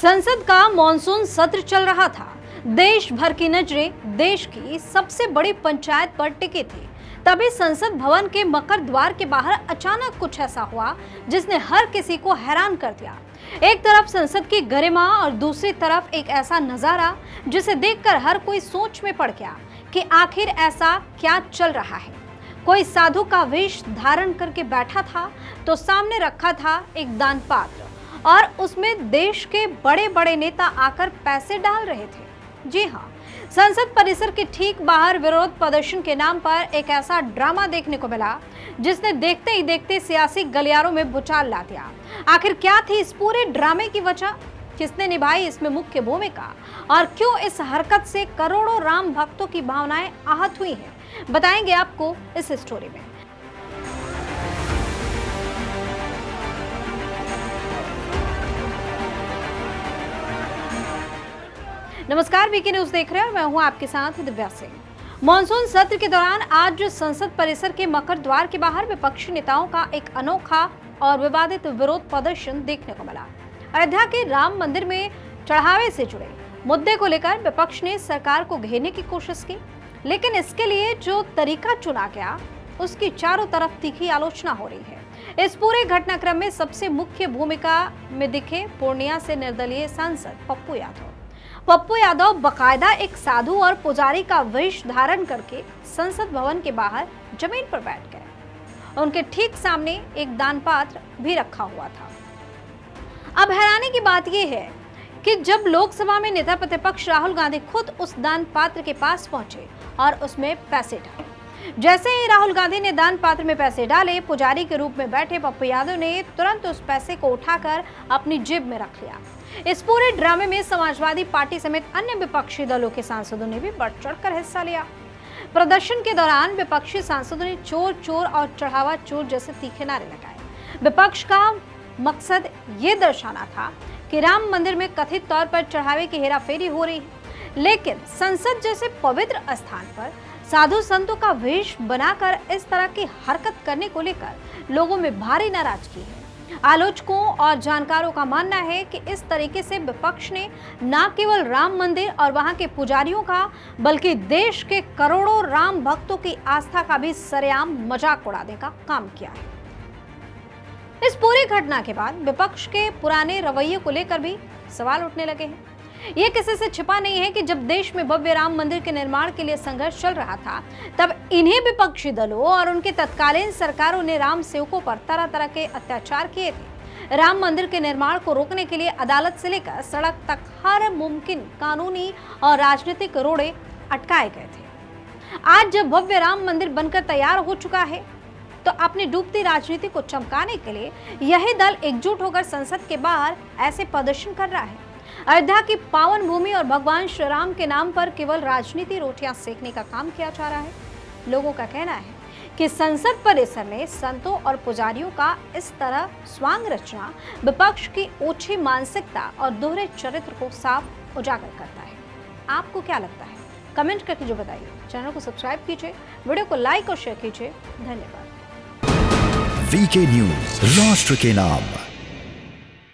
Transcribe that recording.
संसद का मॉनसून सत्र चल रहा था। देश भर की नजरें देश की सबसे बड़ी पंचायत पर टिकी थी। तभी संसद भवन के मकर द्वार के बाहर अचानक कुछ ऐसा हुआ जिसने हर किसी को हैरान कर दिया। एक तरफ संसद की गरिमा और दूसरी तरफ एक ऐसा नजारा जिसे देखकर हर कोई सोच में पड़ गया कि आखिर ऐसा क्या चल रहा है। कोई साधु का वेश धारण करके बैठा था तो सामने रखा था एक दान पात्र और उसमें देश के बड़े बड़े नेता आकर पैसे डाल रहे थे। जी हाँ, संसद परिसर के ठीक बाहर विरोध प्रदर्शन के नाम पर एक ऐसा ड्रामा देखने को मिला जिसने देखते ही देखते सियासी गलियारों में भूचाल ला दिया। आखिर क्या थी इस पूरे ड्रामे की वजह, किसने निभाई इसमें मुख्य भूमिका और क्यों इस हरकत से करोड़ों राम भक्तों की भावनाएं आहत हुई हैं, बताएंगे आपको इस स्टोरी में। नमस्कार, वीके न्यूज देख रहे हैं और मैं हूं आपके साथ दिव्या सिंह। मॉनसून सत्र के दौरान आज संसद परिसर के मकर द्वार के बाहर विपक्षी नेताओं का एक अनोखा और विवादित विरोध प्रदर्शन देखने को मिला। अयोध्या के राम मंदिर में चढ़ावे से जुड़े मुद्दे को लेकर विपक्ष ने सरकार को घेरने की कोशिश की, लेकिन इसके लिए जो तरीका चुना गया उसकी चारों तरफ तीखी आलोचना हो रही है। इस पूरे घटनाक्रम में सबसे मुख्य भूमिका में दिखे पूर्णिया से निर्दलीय सांसद पप्पू यादव बकायदा एक साधु और पुजारी का वेश धारण करके संसद भवन के बाहर जमीन पर बैठ गए। उनके ठीक सामने एक दान पात्र भी रखा हुआ था। अब हैरानी की बात यह है कि जब लोकसभा में नेता प्रतिपक्ष राहुल गांधी खुद उस दान पात्र के पास पहुंचे और उसमें पैसे डाले। जैसे ही राहुल गांधी ने दान पात्र में पैसे डाले, पुजारी के रूप में बैठे पप्पू यादव ने तुरंत उस पैसे को उठाकर अपनी जेब में रख लिया। इस पूरे ड्रामे में समाजवादी पार्टी समेत अन्य विपक्षी दलों के सांसदों ने भी बढ़ चढ़कर हिस्सा लिया। प्रदर्शन के दौरान विपक्षी सांसदों ने चोर चोर और चढ़ावा चोर जैसे तीखे नारे लगाए। विपक्ष का मकसद ये दर्शाना था कि राम मंदिर में कथित तौर पर चढ़ावे की हेराफेरी हो रही है, लेकिन संसद जैसे पवित्र स्थान पर साधु संतों का वेश बनाकर इस तरह की हरकत करने को लेकर लोगों में भारी नाराजगी है। आलोचकों और जानकारों का मानना है कि इस तरीके से विपक्ष ने न केवल राम मंदिर और वहां के पुजारियों का बल्कि देश के करोड़ों राम भक्तों की आस्था का भी सरेआम मजाक उड़ाने का काम किया है। इस पूरी घटना के बाद विपक्ष के पुराने रवैये को लेकर भी सवाल उठने लगे हैं। ये किसी से छिपा नहीं है कि जब देश में भव्य राम मंदिर के निर्माण के लिए संघर्ष चल रहा था, तब इन्हीं विपक्षी दलों और उनके तत्कालीन सरकारों ने राम सेवकों पर तरह तरह के अत्याचार किए थे। राम मंदिर के निर्माण को रोकने के लिए अदालत से लेकर सड़क तक हर मुमकिन कानूनी और राजनीतिक रोड़े अटकाए गए थे। आज जब भव्य राम मंदिर बनकर तैयार हो चुका है, तो अपनी डूबती राजनीति को चमकाने के लिए यही दल एकजुट होकर संसद के बाहर ऐसे प्रदर्शन कर रहा है। अयोध्या की पावन भूमि और भगवान श्री राम के नाम पर केवल राजनीति रोटियां सेकने का काम किया जा रहा है। लोगों का कहना है कि संसद परिसर में संतों और पुजारियों का इस तरह स्वांग रचना विपक्ष की ओछी मानसिकता और दोहरे चरित्र को साफ उजागर करता है। आपको क्या लगता है? कमेंट करके जो बताइए। चैनल को सब्सक्राइब कीजिए, वीडियो को लाइक और शेयर कीजिए। धन्यवाद। वीके न्यूज, राष्ट्र के नाम।